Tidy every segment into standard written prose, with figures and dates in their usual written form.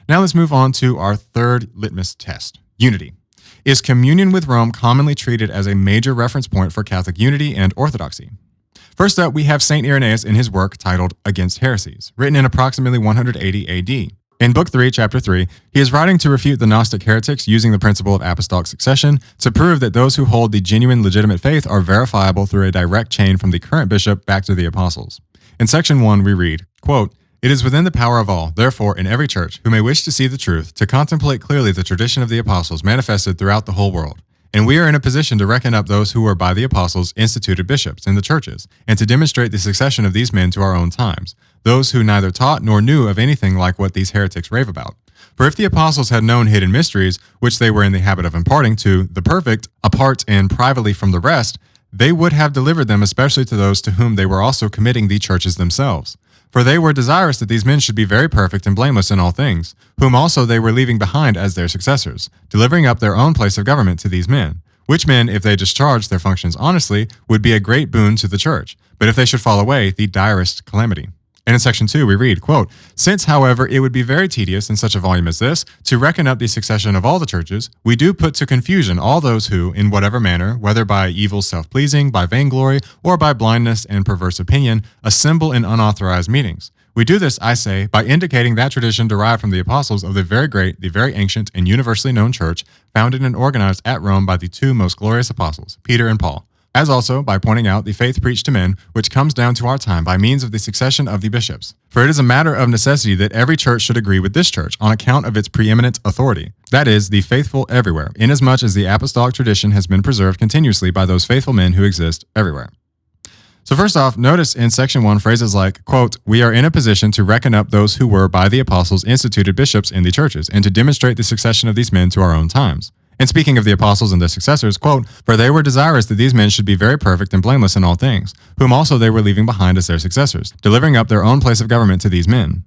Now let's move on to our third litmus test, unity. Is communion with Rome commonly treated as a major reference point for Catholic unity and orthodoxy? First up, we have St. Irenaeus in his work titled Against Heresies, written in approximately 180 AD. In Book 3, Chapter 3, he is writing to refute the Gnostic heretics using the principle of apostolic succession to prove that those who hold the genuine legitimate faith are verifiable through a direct chain from the current bishop back to the apostles. In Section 1, we read, quote, "It is within the power of all, therefore, in every church, who may wish to see the truth, to contemplate clearly the tradition of the apostles manifested throughout the whole world. And we are in a position to reckon up those who were by the apostles instituted bishops in the churches, and to demonstrate the succession of these men to our own times, those who neither taught nor knew of anything like what these heretics rave about. For if the apostles had known hidden mysteries, which they were in the habit of imparting to the perfect, apart and privately from the rest, they would have delivered them especially to those to whom they were also committing the churches themselves. For they were desirous that these men should be very perfect and blameless in all things, whom also they were leaving behind as their successors, delivering up their own place of government to these men, which men, if they discharged their functions honestly, would be a great boon to the church, but if they should fall away, the direst calamity." And in Section 2, we read, quote, "Since, however, it would be very tedious in such a volume as this to reckon up the succession of all the churches, we do put to confusion all those who, in whatever manner, whether by evil self-pleasing, by vainglory, or by blindness and perverse opinion, assemble in unauthorized meetings. We do this, I say, by indicating that tradition derived from the apostles of the very great, the very ancient, and universally known church, founded and organized at Rome by the two most glorious apostles, Peter and Paul, as also by pointing out the faith preached to men, which comes down to our time by means of the succession of the bishops. For it is a matter of necessity that every church should agree with this church on account of its preeminent authority, that is, the faithful everywhere, inasmuch as the apostolic tradition has been preserved continuously by those faithful men who exist everywhere." So first off, notice in Section 1 phrases like, quote, "We are in a position to reckon up those who were by the apostles instituted bishops in the churches, and to demonstrate the succession of these men to our own times." And speaking of the apostles and their successors, quote, "For they were desirous that these men should be very perfect and blameless in all things, whom also they were leaving behind as their successors, delivering up their own place of government to these men."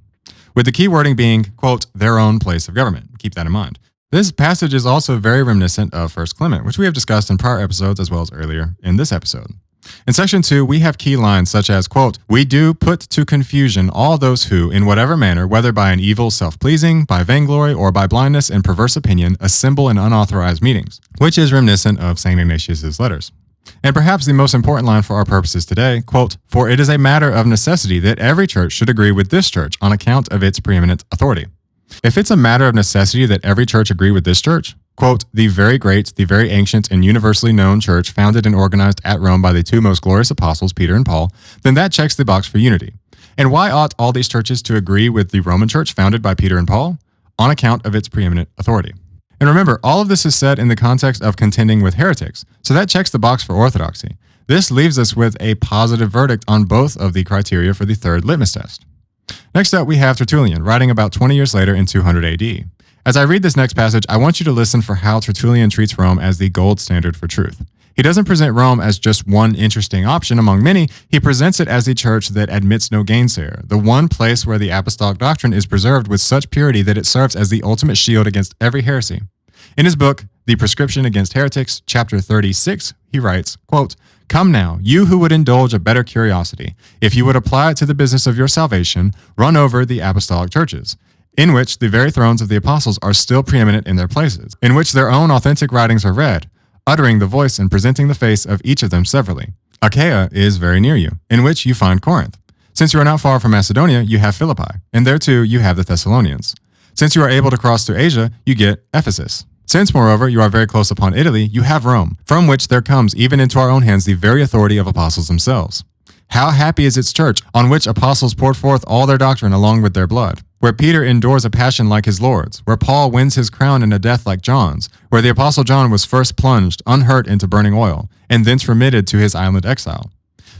With the key wording being, quote, "their own place of government." Keep that in mind. This passage is also very reminiscent of 1 Clement, which we have discussed in prior episodes as well as earlier in this episode. In Section 2, we have key lines such as, quote, "We do put to confusion all those who, in whatever manner, whether by an evil self-pleasing, by vainglory, or by blindness and perverse opinion, assemble in unauthorized meetings," which is reminiscent of St. Ignatius's letters. And perhaps the most important line for our purposes today, quote, "For it is a matter of necessity that every church should agree with this church on account of its preeminent authority." If it's a matter of necessity that every church agree with this church, quote, "the very great, the very ancient, and universally known church founded and organized at Rome by the two most glorious apostles, Peter and Paul," then that checks the box for unity. And why ought all these churches to agree with the Roman church founded by Peter and Paul? On account of its preeminent authority. And remember, all of this is said in the context of contending with heretics, so that checks the box for orthodoxy. This leaves us with a positive verdict on both of the criteria for the third litmus test. Next up, we have Tertullian, writing about 20 years later in 200 AD. As I read this next passage, I want you to listen for how Tertullian treats Rome as the gold standard for truth. He doesn't present Rome as just one interesting option among many. He presents it as the church that admits no gainsayer, the one place where the apostolic doctrine is preserved with such purity that it serves as the ultimate shield against every heresy. In his book, The Prescription Against Heretics, chapter 36, he writes, quote, "Come now, you who would indulge a better curiosity, if you would apply it to the business of your salvation, run over the apostolic churches, in which the very thrones of the apostles are still preeminent in their places, in which their own authentic writings are read, uttering the voice and presenting the face of each of them severally. Achaia is very near you, in which you find Corinth. Since you are not far from Macedonia, you have Philippi, and there too you have the Thessalonians. Since you are able to cross to Asia, you get Ephesus. Since, moreover, you are very close upon Italy, you have Rome, from which there comes even into our own hands the very authority of apostles themselves. How happy is its church, on which apostles poured forth all their doctrine along with their blood, where Peter endures a passion like his Lord's, where Paul wins his crown in a death like John's, where the apostle John was first plunged, unhurt, into burning oil, and thence remitted to his island exile.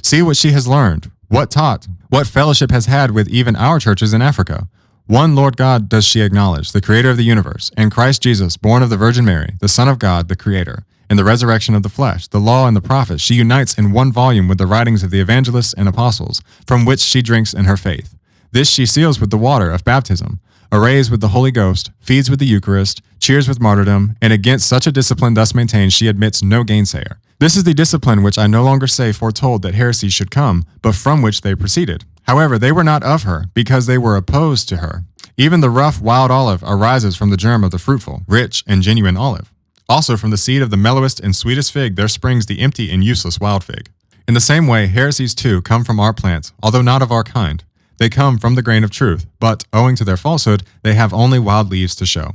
See what she has learned, what taught, what fellowship has had with even our churches in Africa. One Lord God does she acknowledge, the creator of the universe, and Christ Jesus, born of the Virgin Mary, the Son of God, the creator. In the resurrection of the flesh, the law and the prophets, she unites in one volume with the writings of the evangelists and apostles, from which she drinks in her faith. This she seals with the water of baptism, arrays with the Holy Ghost, feeds with the Eucharist, cheers with martyrdom, and against such a discipline thus maintained she admits no gainsayer. This is the discipline which I no longer say foretold that heresies should come, but from which they proceeded. However, they were not of her, because they were opposed to her. Even the rough wild olive arises from the germ of the fruitful, rich, and genuine olive. Also from the seed of the mellowest and sweetest fig there springs the empty and useless wild fig. In the same way, heresies too come from our plants, although not of our kind. They come from the grain of truth, but, owing to their falsehood, they have only wild leaves to show.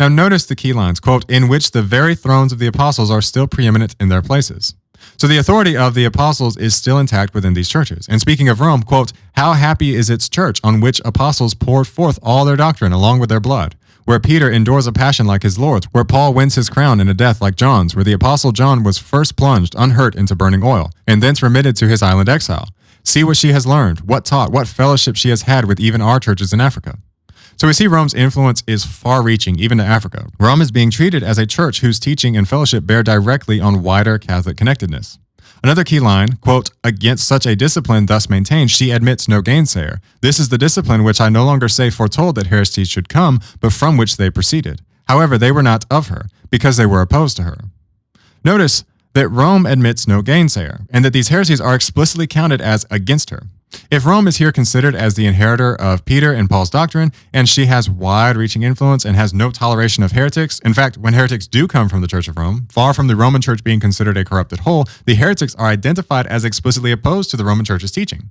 Now notice the key lines, quote, in which the very thrones of the apostles are still preeminent in their places. So the authority of the apostles is still intact within these churches. And speaking of Rome, quote, how happy is its church on which apostles poured forth all their doctrine along with their blood, where Peter endures a passion like his Lord's, where Paul wins his crown in a death like John's, where the apostle John was first plunged unhurt into burning oil, and thence remitted to his island exile. See what she has learned, what taught, what fellowship she has had with even our churches in Africa. So we see Rome's influence is far-reaching, even to Africa. Rome is being treated as a church whose teaching and fellowship bear directly on wider Catholic connectedness. Another key line, quote, against such a discipline thus maintained, she admits no gainsayer. This is the discipline which I no longer say foretold that heresies should come, but from which they proceeded. However, they were not of her, because they were opposed to her. Notice that Rome admits no gainsayer, and that these heresies are explicitly counted as against her. If Rome is here considered as the inheritor of Peter and Paul's doctrine, and she has wide-reaching influence and has no toleration of heretics, in fact, when heretics do come from the Church of Rome, far from the Roman Church being considered a corrupted whole, the heretics are identified as explicitly opposed to the Roman Church's teaching.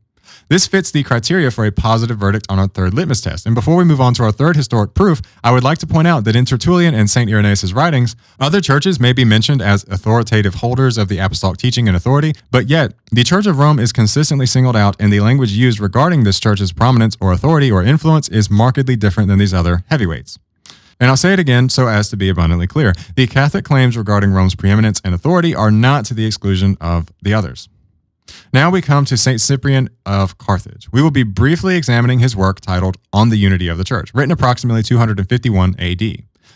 This fits the criteria for a positive verdict on our third litmus test. And before we move on to our third historic proof, I would like to point out that in Tertullian and St. Irenaeus' writings, other churches may be mentioned as authoritative holders of the apostolic teaching and authority, but yet the Church of Rome is consistently singled out, and the language used regarding this church's prominence or authority or influence is markedly different than these other heavyweights. And I'll say it again so as to be abundantly clear. The Catholic claims regarding Rome's preeminence and authority are not to the exclusion of the others. Now we come to St. Cyprian of Carthage. We will be briefly examining his work titled On the Unity of the Church, written approximately 251 AD.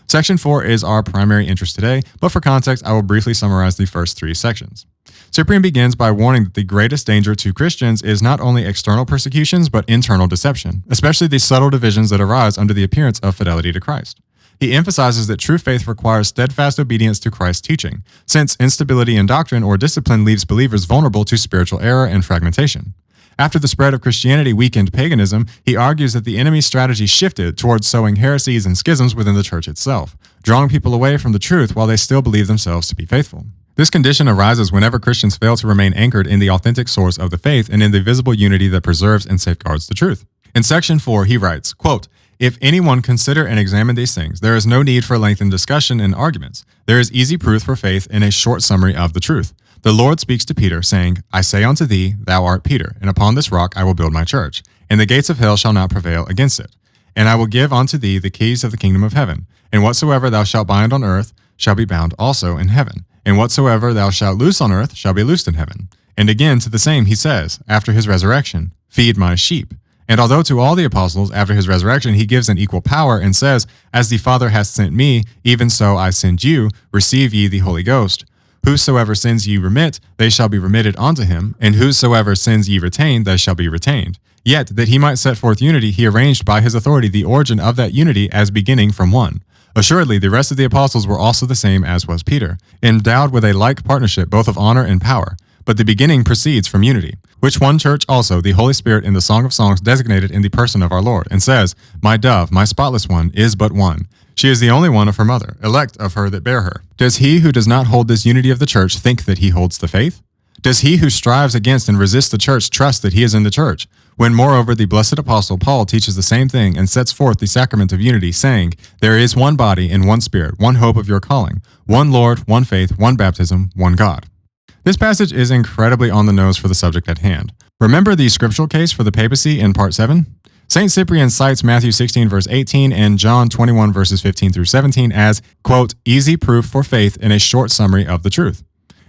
Section 4 is our primary interest today, but for context, I will briefly summarize the first three sections. Cyprian begins by warning that the greatest danger to Christians is not only external persecutions, but internal deception, especially the subtle divisions that arise under the appearance of fidelity to Christ. He emphasizes that true faith requires steadfast obedience to Christ's teaching, since instability in doctrine or discipline leaves believers vulnerable to spiritual error and fragmentation. After the spread of Christianity weakened paganism, he argues that the enemy's strategy shifted towards sowing heresies and schisms within the church itself, drawing people away from the truth while they still believe themselves to be faithful. This condition arises whenever Christians fail to remain anchored in the authentic source of the faith and in the visible unity that preserves and safeguards the truth. In section 4, he writes, quote, if anyone consider and examine these things, there is no need for lengthened discussion and arguments. There is easy proof for faith in a short summary of the truth. The Lord speaks to Peter, saying, I say unto thee, thou art Peter, and upon this rock I will build my church, and the gates of hell shall not prevail against it. And I will give unto thee the keys of the kingdom of heaven. And whatsoever thou shalt bind on earth shall be bound also in heaven. And whatsoever thou shalt loose on earth shall be loosed in heaven. And again to the same he says, after his resurrection, feed my sheep. And although to all the apostles after his resurrection he gives an equal power and says, as the Father hath sent me, even so I send you, receive ye the Holy Ghost. Whosoever sins ye remit, they shall be remitted unto him, and whosoever sins ye retain, they shall be retained. Yet, that he might set forth unity, he arranged by his authority the origin of that unity as beginning from one. Assuredly, the rest of the apostles were also the same as was Peter, endowed with a like partnership both of honor and power. But the beginning proceeds from unity, which one church also the Holy Spirit in the Song of Songs designated in the person of our Lord, and says, my dove, my spotless one, is but one. She is the only one of her mother, elect of her that bare her. Does he who does not hold this unity of the church think that he holds the faith? Does he who strives against and resists the church trust that he is in the church? When moreover the blessed apostle Paul teaches the same thing and sets forth the sacrament of unity, saying, there is one body and one spirit, one hope of your calling, one Lord, one faith, one baptism, one God. This passage is incredibly on the nose for the subject at hand. Remember the scriptural case for the papacy in part 7? St. Cyprian cites Matthew 16 verse 18 and John 21 verses 15 through 17 as, quote, easy proof for faith in a short summary of the truth.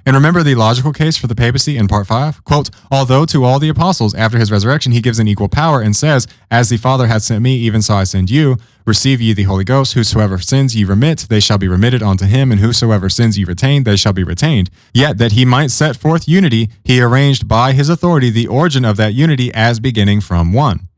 And remember the logical case for the papacy in part 5? Quote, although to all the apostles after his resurrection he gives an equal power and says, as the Father hath sent me, even so I send you, receive ye the Holy Ghost, whosoever sins ye remit, they shall be remitted unto him, and whosoever sins ye retain, they shall be retained. Yet that he might set forth unity, he arranged by his authority the origin of that unity as beginning from one.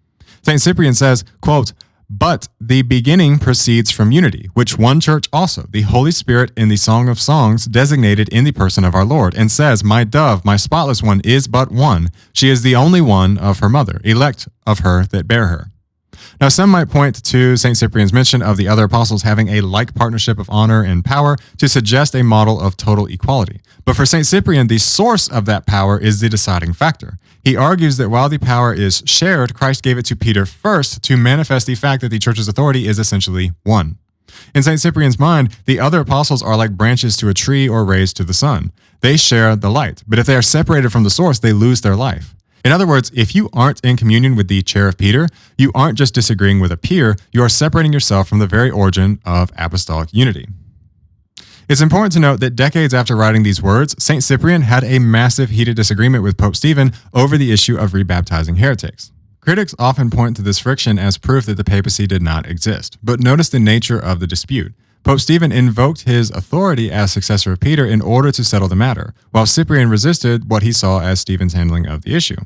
St. Cyprian says, quote, but the beginning proceeds from unity, which one church also, the Holy Spirit in the Song of Songs, designated in the person of our Lord, and says, my dove, my spotless one, is but one. She is the only one of her mother, elect of her that bare her. Now, some might point to St. Cyprian's mention of the other apostles having a like partnership of honor and power to suggest a model of total equality. But for St. Cyprian, the source of that power is the deciding factor. He argues that while the power is shared, Christ gave it to Peter first to manifest the fact that the church's authority is essentially one. In St. Cyprian's mind, the other apostles are like branches to a tree or rays to the sun. They share the light, but if they are separated from the source, they lose their life. In other words, if you aren't in communion with the chair of Peter, you aren't just disagreeing with a peer, you are separating yourself from the very origin of apostolic unity. It's important to note that decades after writing these words, St. Cyprian had a massive heated disagreement with Pope Stephen over the issue of rebaptizing heretics. Critics often point to this friction as proof that the papacy did not exist, but notice the nature of the dispute. Pope Stephen invoked his authority as successor of Peter in order to settle the matter, while Cyprian resisted what he saw as Stephen's handling of the issue.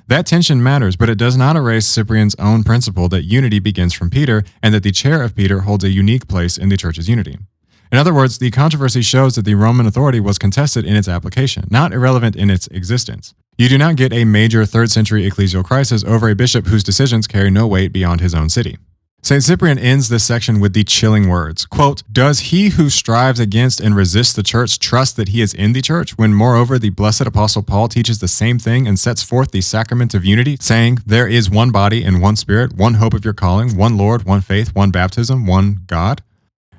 That tension matters, but it does not erase Cyprian's own principle that unity begins from Peter and that the chair of Peter holds a unique place in the church's unity. In other words, the controversy shows that the Roman authority was contested in its application, not irrelevant in its existence. You do not get a major 3rd century ecclesial crisis over a bishop whose decisions carry no weight beyond his own city. St. Cyprian ends this section with the chilling words, quote, "Does he who strives against and resists the church trust that he is in the church, when moreover the blessed apostle Paul teaches the same thing and sets forth the sacrament of unity, saying, there is one body and one spirit, one hope of your calling, one Lord, one faith, one baptism, one God?"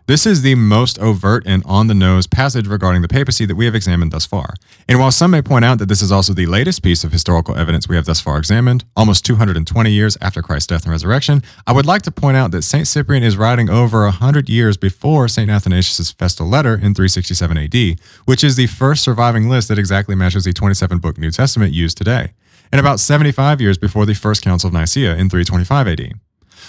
This is the most overt and on-the-nose passage regarding the papacy that we have examined thus far. And while some may point out that this is also the latest piece of historical evidence we have thus far examined, almost 220 years after Christ's death and resurrection, I would like to point out that St. Cyprian is writing over 100 years before St. Athanasius' Festal Letter in 367 AD, which is the first surviving list that exactly matches the 27-book New Testament used today, and about 75 years before the First Council of Nicaea in 325 AD.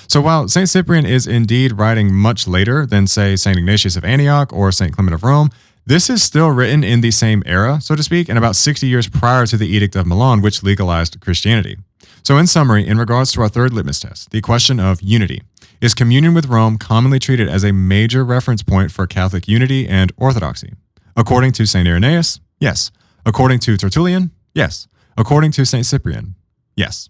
So while St. Cyprian is indeed writing much later than, say, St. Ignatius of Antioch or St. Clement of Rome, this is still written in the same era, so to speak, and about 60 years prior to the Edict of Milan, which legalized Christianity. So in summary, in regards to our third litmus test, the question of unity, is communion with Rome commonly treated as a major reference point for Catholic unity and orthodoxy? According to St. Irenaeus, yes. According to Tertullian, yes. According to St. Cyprian, yes.